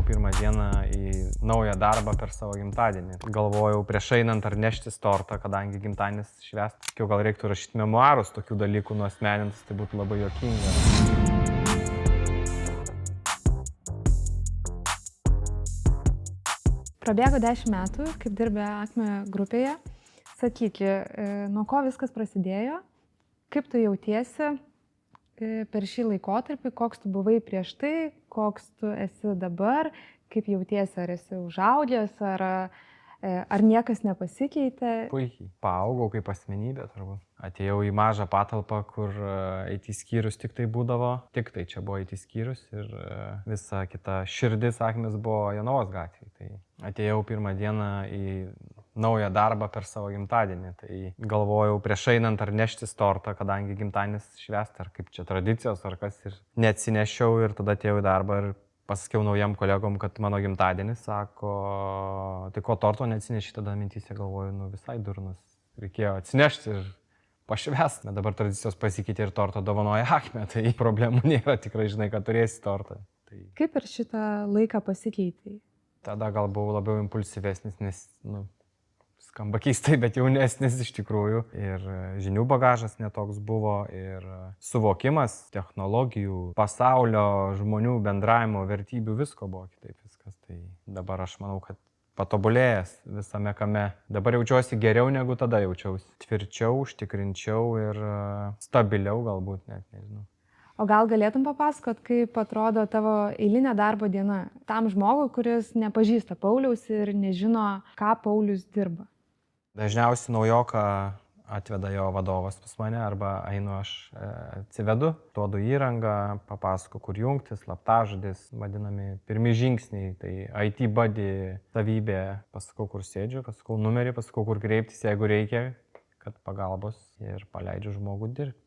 pirmą dieną į naują darbą per savo gimtadienį. Galvojau prieš einant ar neštis tortą, kadangi gimtadienis švęstas. Sakiau, gal reiktų rašyti memuarus tokių dalykų nuasmenintis, tai būtų labai juokinga. Prabėgo 10 metų, kaip dirbė Acme grupėje. Sakyk, nuo ko viskas prasidėjo, kaip tu jautiesi per šį laikotarpį, koks tu buvai prieš tai, koks tu esi dabar, kaip jautiesi, ar esi užaugęs, ar niekas nepasikeitė. Puikiai. Paaugau kaip asmenybė turbūt. Atėjau į mažą patalpą, kur IT skyrius tik tai būdavo. Tik tai čia buvo IT skyrius ir visa kita širdis Akmės buvo Jonavos gatvėje. Tai atėjau pirmą dieną į naują darbą per savo gimtadienį. Tai galvojau prieš einant ar neštis tortą, kadangi gimtadienis švęstas, ar kaip čia tradicijos, ar kas. Ir neatsinešiau ir tada atėjau į darbą ir pasakiau naujam kolegom, kad mano gimtadienis, sako, tai ko torto neatsineši, tada mintyse galvoju, nu visai durnas. Reikėjo atsinešti ir pašvęsti. Bet dabar tradicijos pasikeitė ir torto dovanoja Acme, tai problemų nėra, tikrai žinai, kad turėsi tortą. Tai... Kaip per šitą laiką pasikeitė? Tada gal buvau labiau impulsyvesnis, nes, skamba keistai, bet jaunesnis iš tikrųjų. Ir žinių bagažas netoks buvo, ir suvokimas technologijų, pasaulio, žmonių bendravimo, vertybių, visko buvo kitaip viskas. Tai dabar aš manau, kad patobulėjęs visame kame. Dabar jaučiuosi geriau negu tada jaučiausi. Tvirčiau, užtikrinčiau ir stabiliau galbūt net, nežinau. O gal galėtum papasakot, kaip atrodo tavo eilinė darbo diena tam žmogui, kuris nepažįsta Pauliaus ir nežino, ką Paulius dirba? Dažniausiai naujoką atveda jo vadovas pas mane, arba einu aš atsivedu, duodu įrangą, papasako, kur jungtis, slaptažodis, vadinami pirmi žingsniai, tai IT buddy savybė, pasakau, kur sėdžiu, pasakau numerį, pasakau, kur kreiptis, jeigu reikia, kad pagalbos ir paleidžiu žmogų dirbti.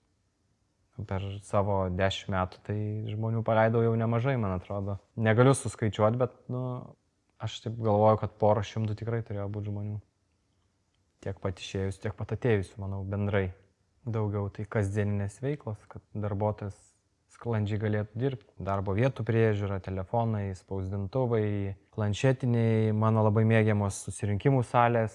Per savo 10 metų tai žmonių paleidau jau nemažai, man atrodo. Negaliu suskaičiuoti, bet aš taip galvoju, kad 100 tikrai turėjo būti žmonių. Tiek pat išėjusių, tiek pat atėjusių, manau, bendrai. Daugiau tai kasdieninės veiklos, kad darbuotojas sklandžiai galėtų dirbti. Darbo vietų priežiūra, telefonai, spausdintuvai, planšetiniai, mano labai mėgiamos susirinkimų salės,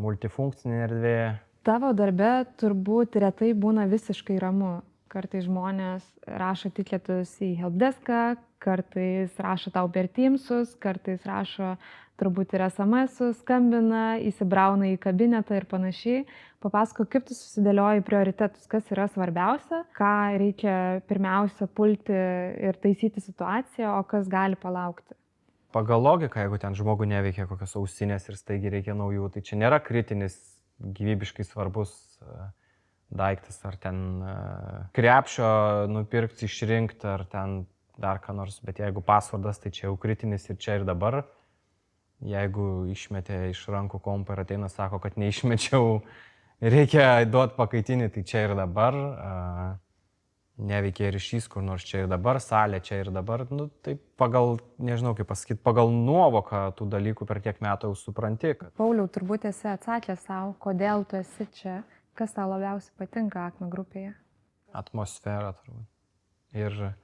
multifunkcinė erdvė. Tavo darbe turbūt retai būna visiškai ramu. Kartais žmonės rašo tikėtus į helpdeską, kartais rašo tau per Teamsus, kartais rašo turbūt ir SMS-us, skambina, įsibrauna į kabinetą ir panašiai. Papasako, kaip tu susidėlioji prioritetus, kas yra svarbiausia, ką reikia pirmiausia pulti ir taisyti situaciją, o kas gali palaukti. Pagal logiką, jeigu ten žmogų neveikia kokios ausinės ir staigiai reikia naujų, tai čia nėra kritinis, gyvybiškai svarbus daiktas, ar ten krepšio nupirkti, išrinkti, ar ten dar ką nors, bet jeigu pasvordas, tai čia jau kritinis ir čia ir dabar. Jeigu išmetė iš rankų kompą ir ateina, sako, kad neišmečiau, reikia duoti pakaitinį, tai čia ir dabar. Neveikia ryšys kur nors čia ir dabar, salė čia ir dabar. Tai pagal, nežinau kaip pasakyti, pagal nuovoką tų dalykų per tiek metų jau supranti. Pauliau, turbūt esi atsakęs savo, kodėl tu esi čia. Kas tau labiausiai patinka Acme grupėje? Atmosfera turbūt. Ir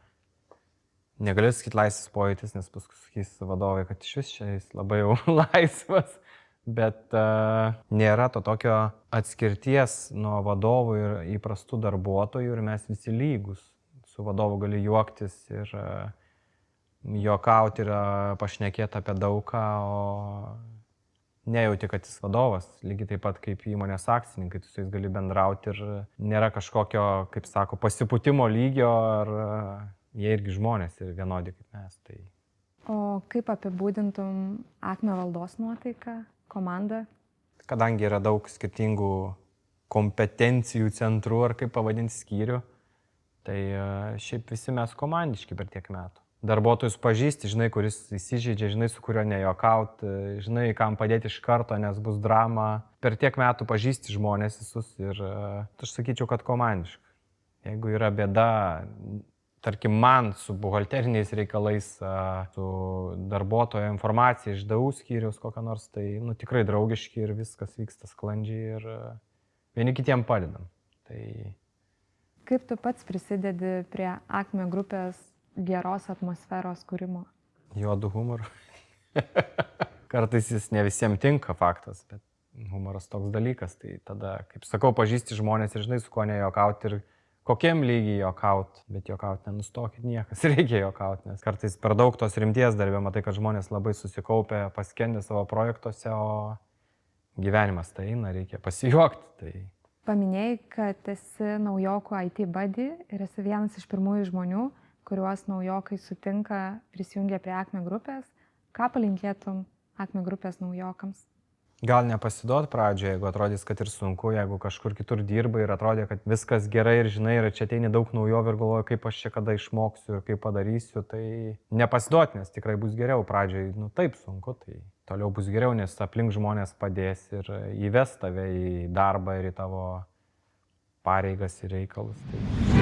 negaliu sakyti laisvas pojūtis, nes paskui sakys vadovai, kad iš vis čia jis labai jau laisvas. Bet nėra to tokio atskirties nuo vadovų ir įprastų darbuotojų ir mes visi lygus. Su vadovu gali juoktis ir juokauti ir pašnekėti apie daugą, o nejauti, kad jis vadovas, lygiai taip pat kaip įmonės akcininkai, tu su jais gali bendrauti ir nėra kažkokio, kaip sako, pasipūtimo lygio, ar jie irgi žmonės ir vienodi kaip mes. Tai... O kaip apibūdintum Acme valdos nuotaiką, komandą? Kadangi yra daug skirtingų kompetencijų centrų, ar kaip pavadinti skyrių, tai šiaip visi mes komandiški per tiek metų. Darbuotojus pažįsti, žinai, kuris įsižeidžia, žinai, su kuriuo nejokauti, žinai, kam padėti iš karto, nes bus drama. Per tiek metų pažįsti žmonės visus ir aš sakyčiau, kad komandiškai. Jeigu yra bėda, tarkim, man su buhalteriniais reikalais, su darbuotojo informacija iš DAU skyriaus kokią nors, tai tikrai draugiški ir viskas vyksta sklandžiai ir vieni kitiem padedam. Tai... Kaip tu pats prisidedi prie Acme grupės geros atmosferos kūrimo? Juodu humoru. Kartais jis ne visiems tinka, faktas, bet humoras toks dalykas. Tai tada, kaip sakau, pažįsti žmonės ir žinai, su kuo nejokauti ir kokiam lygiai jokauti. Bet jokauti nenustokit niekas, reikia jokauti, nes kartais per daug tos rimties darbė, matai, kad žmonės labai susikaupę, paskendė savo projektuose, o gyvenimas tai eina, reikia pasijuokti. Tai... Paminėjai, kad esi naujokų IT buddy ir esi vienas iš pirmųjų žmonių, kuriuos naujokai sutinka prisijungę prie Akme grupės. Ką palinkėtum Akme grupės naujokams? Gal nepasiduot pradžioje, jeigu atrodys, kad ir sunku, jeigu kažkur kitur dirbai ir atrodė, kad viskas gerai ir žinai, ir čia ateini daug naujovių ir galvoju, kaip aš čia kada išmoksiu ir kaip padarysiu, tai nepasiduot, nes tikrai bus geriau. Pradžioje, taip sunku, tai toliau bus geriau, nes aplink žmonės padės ir įves tave į darbą ir į tavo pareigas ir reikalus. Tai...